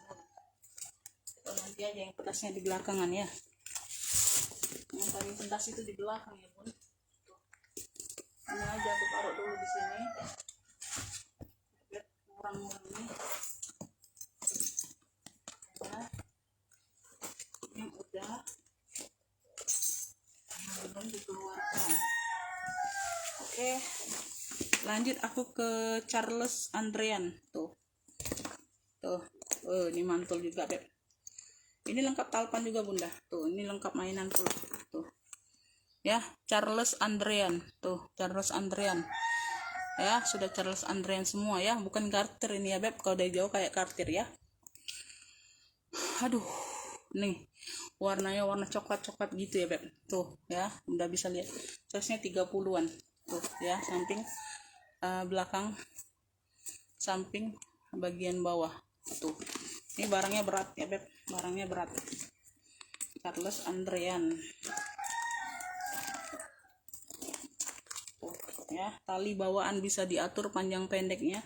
Kita nanti aja yang pedasnya di belakangan ya. Yang paling pedas itu di belakang ya bun. Tuh. Ini aja aku taruh dulu di sini. Biar kurang-kurang nih. Ya. Ini udah. Belum dikeluarkan. Oke. Lanjut aku ke Charles Andrean tuh. Ini mantul juga beb. Ini lengkap talpan juga bunda. Tuh, ini lengkap mainan pula. Tuh. Ya, Charles Andrean. Tuh, Charles Andrean. Ya, sudah Charles Andrean semua ya, bukan Cartier ini ya beb. Kalau dari jauh kayak Cartier ya. Aduh. Nih. Warnanya warna coklat-coklat gitu ya beb. Tuh, ya, udah bisa lihat. Size-nya 30-an. Tuh, ya, samping belakang, samping bagian bawah. Tuh. Ini barangnya berat ya beb, barangnya berat. Charles Andrean. Tuh, ya, tali bawaan bisa diatur panjang pendeknya.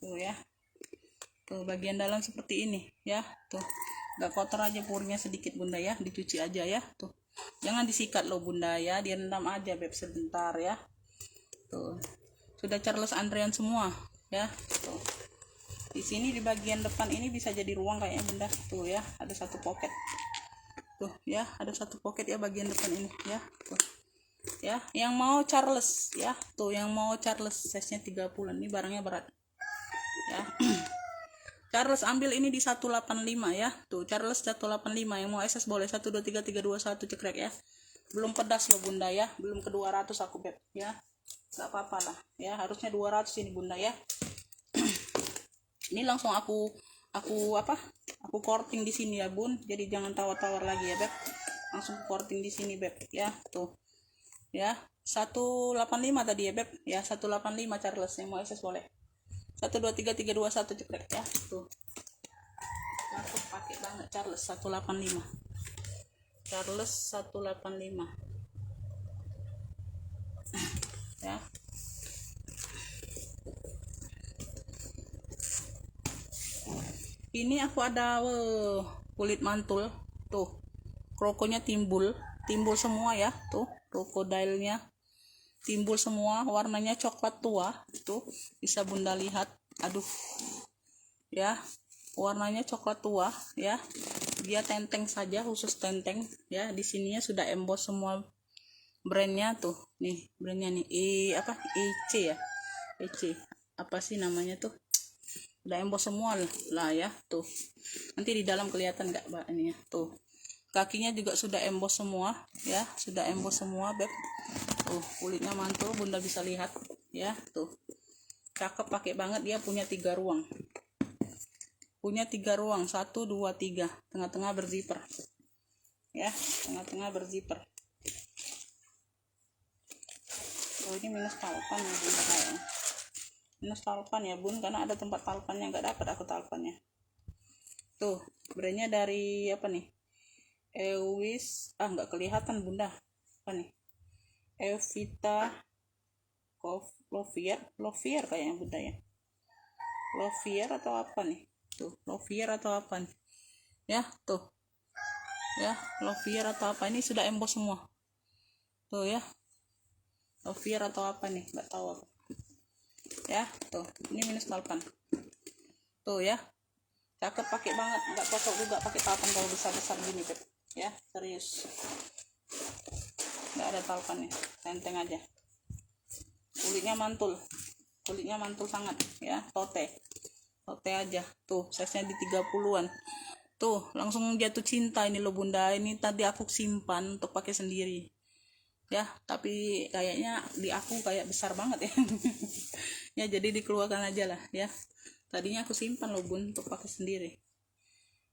Tuh ya. Tuh bagian dalam seperti ini ya. Tuh. Gak kotor aja, purnya sedikit bunda ya, dicuci aja ya. Tuh. Jangan disikat loh bunda ya, direndam aja beb sebentar ya. Tuh. Sudah Charles Andrean semua ya. Tuh. Di sini di bagian depan ini bisa jadi ruang kayaknya bunda. Tuh ya, ada satu pocket. Tuh ya, ada satu pocket ya bagian depan ini ya. Tuh. Ya, yang mau Charles ya. Tuh, yang mau Charles size-nya 30. Ini barangnya berat. Ya. Charles ambil ini di 185 ya. Tuh, Charles 185. Yang mau SS boleh 123321 cekrek ya. Belum pedas loh bunda ya. Belum ke 200 aku beb ya. Gak apa-apa lah ya, harusnya 200 ini bunda ya. Ini langsung aku korting di sini ya bun, jadi jangan tawar-tawar lagi ya beb, langsung korting di sini beb ya. Tuh ya, 185 tadi ya beb ya, 185 Charles. Yang mau SS boleh 123321 cekrek ya. Tuh aku pakai banget Charles 185, Charles 185 ya. Ini aku ada kulit mantul tuh, krokonya timbul semua ya. Tuh krokodilnya timbul semua, warnanya coklat tua. Tuh bisa bunda lihat. Aduh ya, warnanya coklat tua ya. Dia tenteng saja, khusus tenteng ya. Di sininya sudah emboss semua brandnya. Tuh nih brandnya nih, EC ya, EC apa sih namanya tuh, udah emboss semua lah ya. Tuh nanti di dalam kelihatan nggak mbak ini ya. Tuh kakinya juga sudah emboss semua ya, sudah emboss semua beb. Tuh kulitnya mantul, bunda bisa lihat ya. Tuh cakep, pakai banget. Dia punya 3 ruang, 1 2 3, tengah-tengah berzipper ya, tengah-tengah berzipper. Oh ini minus talpan ya bunda, kayaknya minus talpan ya bun, karena ada tempat talpannya, nggak dapat aku talpannya. Tuh brandnya dari apa nih, Ewis, nggak kelihatan bunda, apa nih, Evita Lovier kayaknya bunda ya, Lovier atau apa nih. Tuh Lovier atau apa nih ya. Tuh ya, Lovier atau apa, ini sudah emboss semua. Tuh ya, Lovier atau apa nih, nggak tahu aku ya. Tuh ini minus talpan. Tuh ya, cakep, pakai banget, nggak cocok juga pakai talpan kalau besar-besar gini beb ya, serius nggak ada talpannya, tenteng aja. Kulitnya mantul sangat ya, tote aja. Tuh size nya di 30-an. Tuh langsung jatuh cinta ini loh bunda. Ini tadi aku simpan untuk pakai sendiri ya, tapi kayaknya di aku kayak besar banget ya. Ya jadi dikeluarkan aja lah ya. Tadinya aku simpan loh bun untuk pakai sendiri.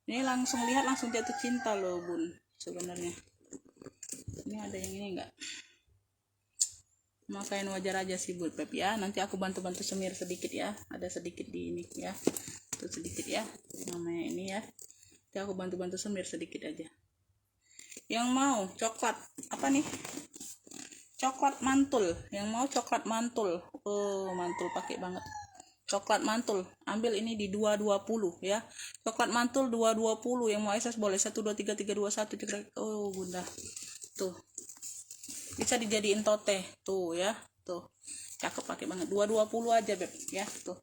Ini langsung lihat langsung jatuh cinta loh bun sebenarnya. Ini ada yang ini enggak, makain wajar aja sih buat Beb ya. Nanti aku bantu-bantu semir sedikit ya, ada sedikit di ini ya, tuh sedikit ya namanya ini ya. Nanti aku bantu-bantu semir sedikit aja. Yang mau coklat apa nih, coklat mantul, yang mau coklat mantul, oh mantul pakai banget coklat mantul, ambil ini di 220 ya, coklat mantul 220. Yang mau SS boleh 123321 cekrek. Oh bunda tuh bisa dijadiin tote tuh ya, tuh cakep pakai banget. 220 aja Beb ya, tuh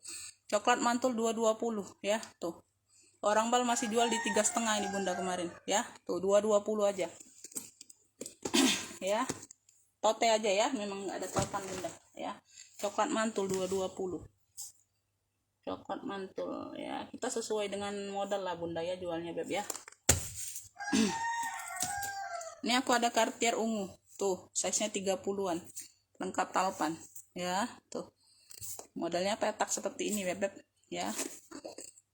coklat mantul 220 ya. Tuh orang bal masih jual di 3,5 ini bunda kemarin ya, tuh 220 aja ya, tote aja ya, memang nggak ada topan bunda ya. Coklat mantul 220, coklat mantul ya, kita sesuai dengan modal lah bunda ya jualnya Beb ya. Ini aku ada Cartier ungu tuh, size nya 30-an, lengkap talpan ya. Tuh modelnya petak seperti ini Beb ya,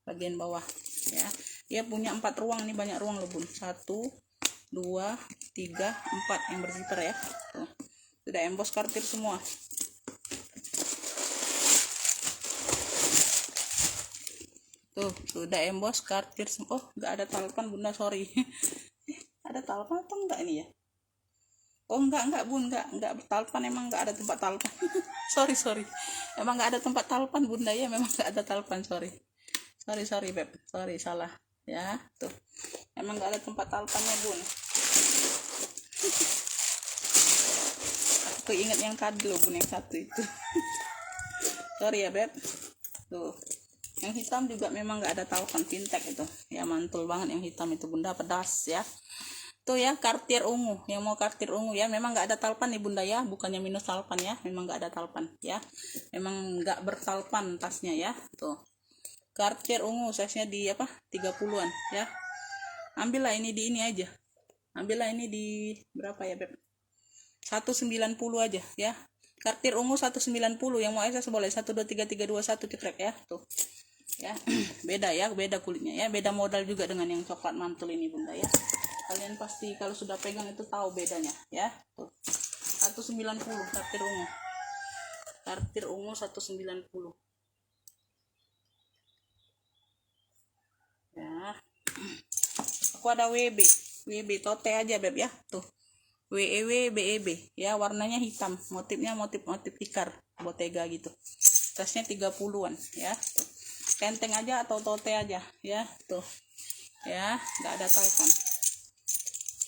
bagian bawah ya. Dia punya 4 ruang, ini banyak ruang loh bun, 1 2 3 4 yang berzipper ya. Tuh sudah emboss Cartier semua. Tuh sudah emboss Cartier semua. Oh nggak ada talpan bunda, sorry. Ada talpan atau enggak ini ya? Oh enggak bun, enggak bertalpan, emang enggak ada tempat talpan. sorry emang enggak ada tempat talpan bunda ya, memang enggak ada talpan, sorry Beb, sorry salah ya. Tuh emang enggak ada tempat talpannya bun. Aku ingat yang tadi loh bun, yang satu itu. Sorry ya Beb. Tuh yang hitam juga memang enggak ada talpan, fintech itu ya, mantul banget yang hitam itu bunda, pedas ya. Tuh ya Cartier ungu, yang mau Cartier ungu ya, memang nggak ada talpan nih bunda ya, bukannya minus talpan ya, memang nggak ada talpan ya, memang nggak bertalpan tasnya ya. Tuh Cartier ungu, size nya di apa 30-an ya. Ambillah ini di ini aja, ambillah ini di berapa ya Beb, 190 aja ya. Cartier ungu 190, yang mau SS boleh 123321 cekrek ya. Tuh ya beda ya, beda kulitnya ya, beda modal juga dengan yang coklat mantul ini bunda ya. Kalian pasti kalau sudah pegang itu tahu bedanya ya. Tuh 190 Cartier ungu 190 ya. Aku ada WB tote aja Beb ya. Tuh BEB ya, warnanya hitam, motifnya motif tikar Bottega gitu, tasnya 30-an ya. Tuh tenteng aja atau tote aja ya. Tuh ya nggak ada talpan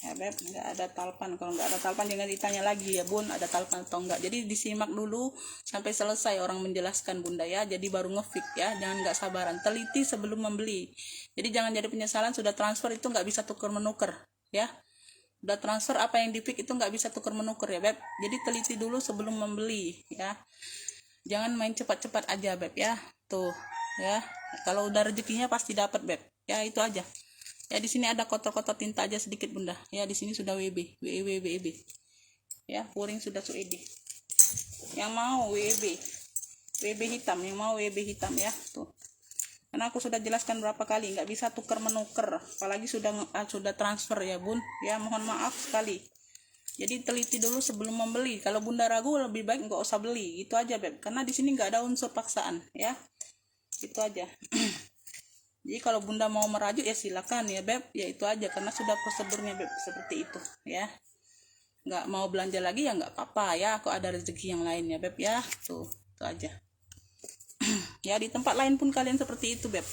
ya Beb, nggak ada talpan. Kalau nggak ada talpan jangan ditanya lagi ya bun, ada talpan atau enggak. Jadi disimak dulu sampai selesai orang menjelaskan bunda ya, jadi baru ngefik ya, jangan nggak sabaran, teliti sebelum membeli. Jadi jangan jadi penyesalan sudah transfer itu nggak bisa tuker menukar ya. Udah transfer apa yang dipik itu nggak bisa tuker menukar ya Beb, jadi teliti dulu sebelum membeli ya, jangan main cepat-cepat aja Beb ya. Tuh ya, kalau udah rezekinya pasti dapat Beb ya, itu aja ya. Di sini ada kotor-kotor tinta aja sedikit bunda ya, di sini sudah WB ya, puring sudah suede. Yang mau WB hitam, yang mau WB hitam ya. Tuh karena aku sudah jelaskan berapa kali nggak bisa tukar menukar, apalagi sudah transfer ya bun ya, mohon maaf sekali. Jadi teliti dulu sebelum membeli. Kalau bunda ragu lebih baik nggak usah beli, itu aja Beb, karena di sini nggak ada unsur paksaan ya, itu aja. Jadi kalau bunda mau merajuk ya silakan ya Beb, ya itu aja, karena sudah prosedurnya Beb seperti itu ya. Nggak mau belanja lagi ya nggak apa-apa ya, aku ada rezeki yang lain ya Beb ya. Tuh itu aja. Ya di tempat lain pun kalian seperti itu Beb,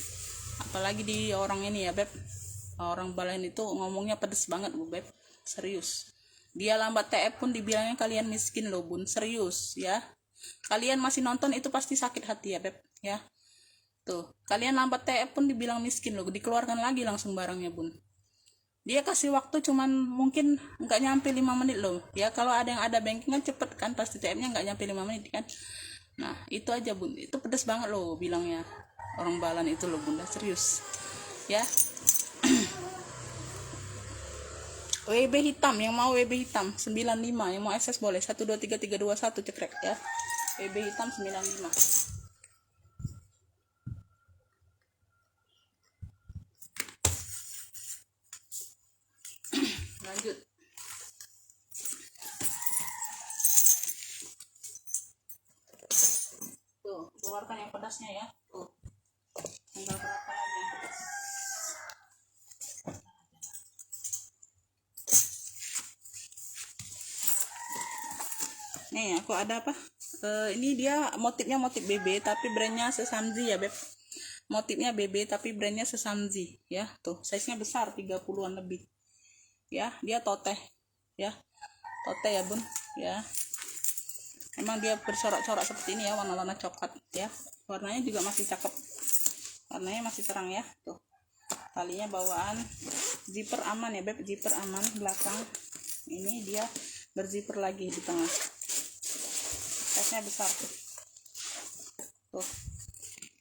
apalagi di orang ini ya Beb, orang Balen itu ngomongnya pedes banget Bu Beb, serius. Dia lambat TF pun dibilangnya kalian miskin loh bun, serius ya. Kalian masih nonton itu pasti sakit hati ya Beb ya. Tuh kalian lambat TF pun dibilang miskin loh, dikeluarkan lagi langsung barangnya bun. Dia kasih waktu cuman mungkin nggak nyampe 5 menit loh ya. Kalau ada yang ada banking kan cepet kan, pasti TF-nya nggak nyampe 5 menit kan. Nah itu aja bun, itu pedas banget loh bilangnya orang Balan itu loh bunda, serius ya. WB hitam, yang mau WB hitam 95, yang mau SS boleh 123321 cekrek ya. WB hitam 95. Lanjut. Tuh, keluarkan yang pedasnya ya. Tuh. Tinggal berapa lagi yang pedas. Nih, aku ada apa? Ini dia motifnya motif BB tapi brandnya Sesamzi ya, Beb. Motifnya BB tapi brandnya Sesamzi ya. Tuh, size-nya besar 30-an lebih. Ya, dia toteh ya. Toteh ya, Bun, ya. Emang dia bercorak-corak seperti ini ya, warna-warna coklat ya. Warnanya juga masih cakep. Warnanya masih terang ya. Tuh. Talinya bawaan zipper aman ya, Beb. Zipper aman belakang. Ini dia berzipper lagi di tengah. Size-nya besar tuh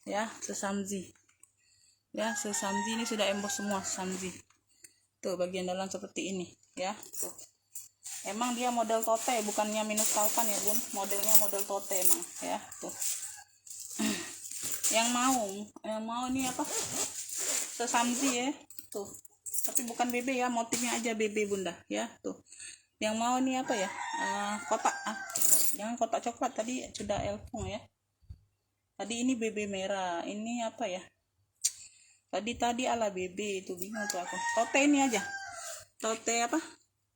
ya. Sesamzi ya, Sesamzi ini sudah emboss semua Sesamzi. Tuh bagian dalam seperti ini ya. Tuh. Emang dia model tote, bukannya minus kalpan ya, Bun. Modelnya model tote emang ya. Tuh. yang mau ini apa? Sesamzi ya. Tuh. Tapi bukan BB ya, motifnya aja BB, Bunda ya. Tuh. Yang mau ini apa ya? Kotak. Jangan kotak coklat, tadi sudah elfung ya. Tadi ini BB merah. Ini apa ya? Tadi ala BB itu, bingung tuh aku. Tote ini aja. Tote apa?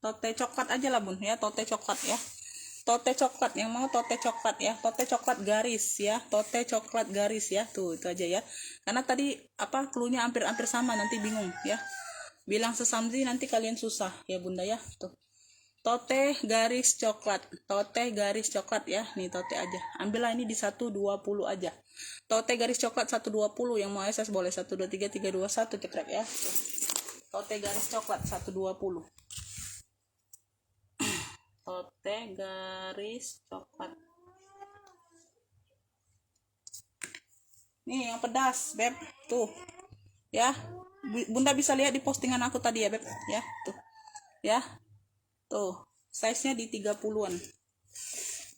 Tote coklat aja lah, Bun ya. Tote coklat ya. Tote coklat, yang mau tote coklat ya. Tote coklat garis ya. Tote coklat garis ya. Tuh, itu aja ya. Karena tadi apa cluenya hampir-hampir sama, nanti bingung ya. Bilang Sesamzi nanti kalian susah ya, Bunda ya. Tuh. Tote garis coklat ya. Nih tote aja. Ambillah ini di 120 aja. Tote garis coklat 120, yang mau SS boleh 123321 cekrek ya. Tote garis coklat 120. Tote garis coklat. Nih yang pedas, Beb. Tuh. Ya. Bunda bisa lihat di postingan aku tadi ya, Beb. Ya, tuh. Ya. Tuh, size-nya di 30-an.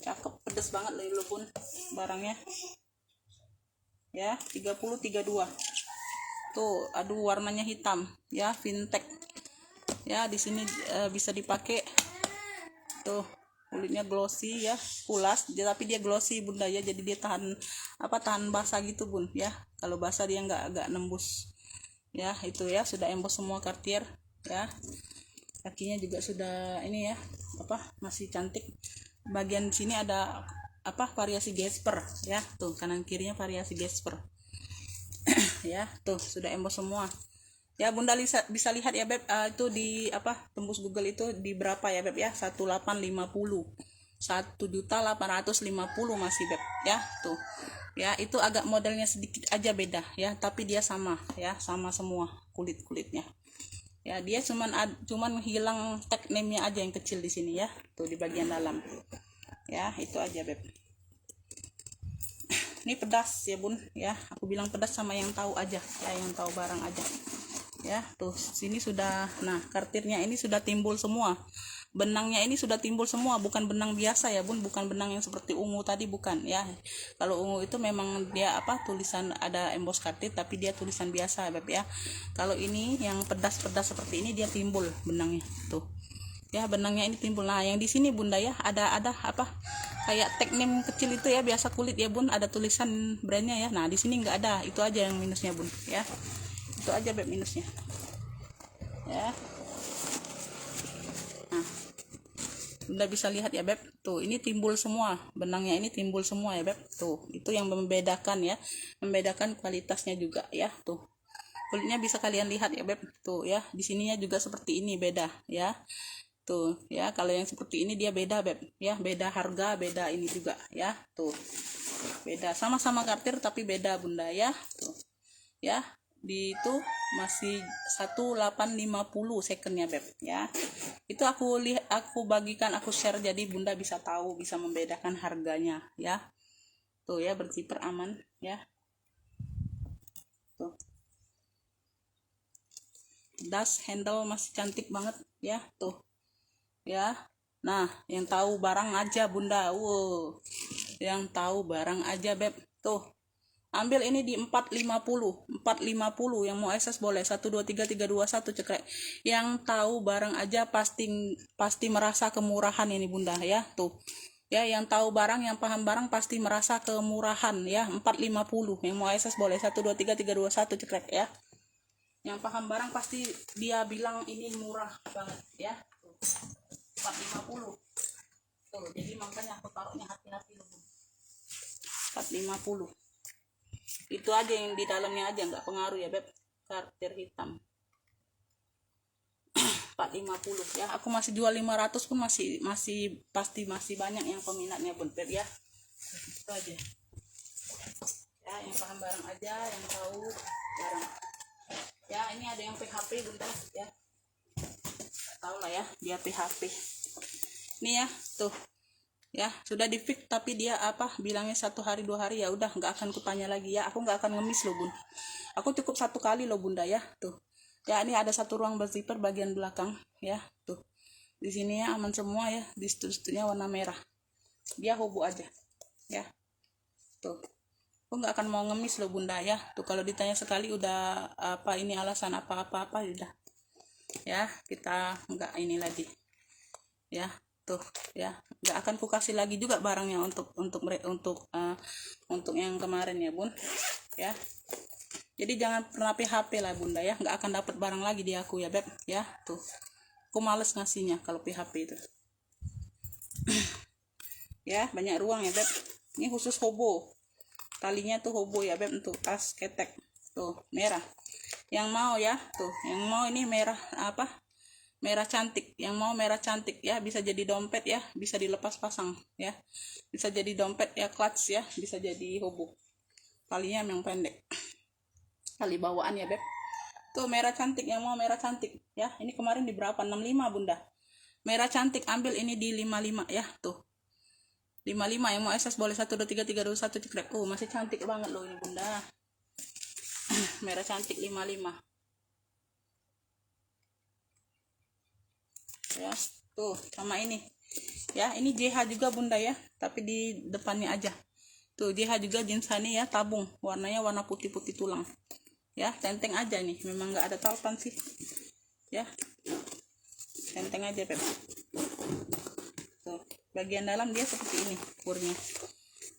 Cakep, pedes banget loh pun barangnya. Ya, 30 32. Tuh, aduh warnanya hitam ya, vintage. Ya, di sini bisa dipakai. Tuh, kulitnya glossy ya, pulas, tapi dia glossy, Bunda ya. Jadi dia tahan basah gitu, Bun ya. Kalau basah dia nggak nembus. Ya, itu ya, sudah emboss semua Cartier ya. Kakinya juga sudah ini ya, apa masih cantik. Bagian sini ada apa variasi gesper ya. Tuh kanan kirinya variasi gesper. Ya, tuh sudah emboss semua. Ya, Bunda bisa lihat ya, Beb. Itu di apa tembus Google itu di berapa ya, Beb ya? 1850. 1.850 masih, Beb ya. Tuh. Ya, itu agak modelnya sedikit aja beda ya, tapi dia sama ya, sama semua kulitnya. Ya, dia cuman hilang tag name-nya aja yang kecil di sini ya. Tuh di bagian dalam. Ya, itu aja, Beb. Ini pedas ya, Bun ya. Aku bilang pedas sama yang tahu aja ya, yang tahu barang aja. Ya, tuh sini sudah, nah Cartiernya ini sudah timbul semua. Benangnya ini sudah timbul semua, bukan benang biasa ya, Bun, bukan benang yang seperti ungu tadi, bukan ya. Kalau ungu itu memang dia apa tulisan ada emboss Cartier, tapi dia tulisan biasa, Beb ya. Kalau ini yang pedas-pedas seperti ini dia timbul benangnya tuh. Ya, benangnya ini timbul. Nah, yang di sini, Bunda ya, ada apa? Kayak tag name kecil itu ya, biasa kulit ya, Bun, ada tulisan brandnya ya. Nah, di sini nggak ada. Itu aja yang minusnya, Bun ya. Itu aja, Beb, minusnya. Ya. Nah, Bunda bisa lihat ya, Beb. Tuh, ini timbul semua. Benangnya ini timbul semua ya, Beb. Tuh, itu yang membedakan ya. Membedakan kualitasnya juga ya. Tuh. Kulitnya bisa kalian lihat ya, Beb. Tuh ya, di sininya juga seperti ini, beda ya. Tuh ya, kalau yang seperti ini dia beda, Beb ya, beda harga, beda ini juga ya. Tuh. Beda, sama-sama Cartier tapi beda, Bunda ya. Tuh. Ya, di itu masih 1850 secondnya, Beb ya. Itu aku bagikan, aku share, jadi Bunda bisa tahu, bisa membedakan harganya ya. Tuh ya, berzipper aman ya. Tuh. Das handle masih cantik banget ya tuh ya. Nah, yang tahu barang aja bunda, wow, yang tahu barang aja beb, tuh ambil ini di 450 yang mau SS boleh 123 321 cekrek. Yang tahu barang aja pasti pasti merasa kemurahan ini bunda ya tuh ya. Yang tahu barang, yang paham barang pasti merasa kemurahan ya. 450 yang mau SS boleh 123 321 cekrek ya. Yang paham barang pasti dia bilang ini murah banget ya tuh. 450 tuh, jadi makanya aku taruhnya hati-hati loh 450 itu aja, yang di dalamnya aja nggak pengaruh ya beb. Karakter hitam 450 ya. Aku masih jual 500 pun masih pasti masih banyak yang peminatnya pun beb ya. Itu aja ya, yang paham barang aja, yang tahu barang ya. Ini ada yang PHP bunda ya, tahu lah ya dia PHP ini ya tuh ya. Sudah di fix tapi dia apa bilangnya 1 hari 2 hari, ya udah nggak akan kutanya lagi ya. Aku nggak akan ngemis loh bun, aku cukup 1 kali loh bunda ya tuh ya. Ini ada 1 ruang berzipper bagian belakang ya tuh. Di sini ya aman semua ya, di situ-situnya warna merah, dia hobo aja ya tuh. Aku nggak akan mau ngemis loh bunda ya tuh. Kalau ditanya sekali udah apa ini alasan apa udah ya, kita nggak ini lagi ya tuh ya. Nggak akan ku kasih lagi juga barangnya untuk yang kemarin ya bun ya. Jadi jangan pernah PHP lah bunda ya, nggak akan dapat barang lagi di aku ya beb ya tuh. Aku males ngasihnya kalau PHP itu ya. Banyak ruang ya beb, ini khusus hobo, talinya tuh hobo ya beb, untuk tas ketek tuh merah. Yang mau ya tuh, yang mau ini merah apa, merah cantik, yang mau merah cantik ya, bisa jadi dompet ya, bisa dilepas pasang ya, bisa jadi dompet ya, clutch ya, bisa jadi hobo. Talinya yang pendek, tali bawaan ya beb. Tuh merah cantik, yang mau merah cantik ya. Ini kemarin di berapa? 65 bunda. Merah cantik ambil ini di 55 ya tuh. 55 yang mau SS boleh 123 321 cekrek. Oh masih cantik banget loh ini bunda. Merah cantik 55 ya tuh. Sama ini ya, ini JH juga bunda ya, tapi di depannya aja tuh. JH juga jeans honey ya, tabung, warnanya warna putih-putih tulang ya. Tenteng aja nih, memang nggak ada talpan sih ya, tenteng aja Pep. Tuh bagian dalam dia seperti ini, kurnya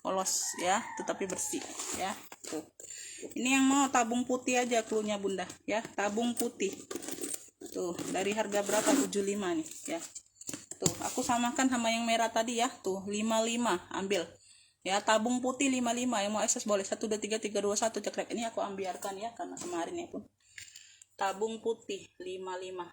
polos ya, tetapi bersih ya tuh. Ini yang mau tabung putih aja klunya bunda ya, tabung putih tuh. Dari harga berapa? 75 nih ya tuh. Aku samakan sama yang merah tadi ya tuh, 55 ambil ya. Tabung putih 55 yang mau SS boleh 123 321 cekrek. Ini aku ambiarkan ya karena kemarin ya pun. Tabung putih 55.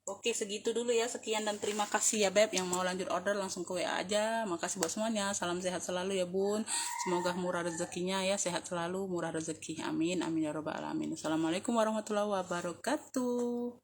Oke segitu dulu ya, sekian dan terima kasih ya beb. Yang mau lanjut order langsung ke WA aja. Makasih buat semuanya, salam sehat selalu ya bun. Semoga murah rezekinya ya, sehat selalu, murah rezeki, amin amin ya robbal alamin. Assalamualaikum warahmatullahi wabarakatuh.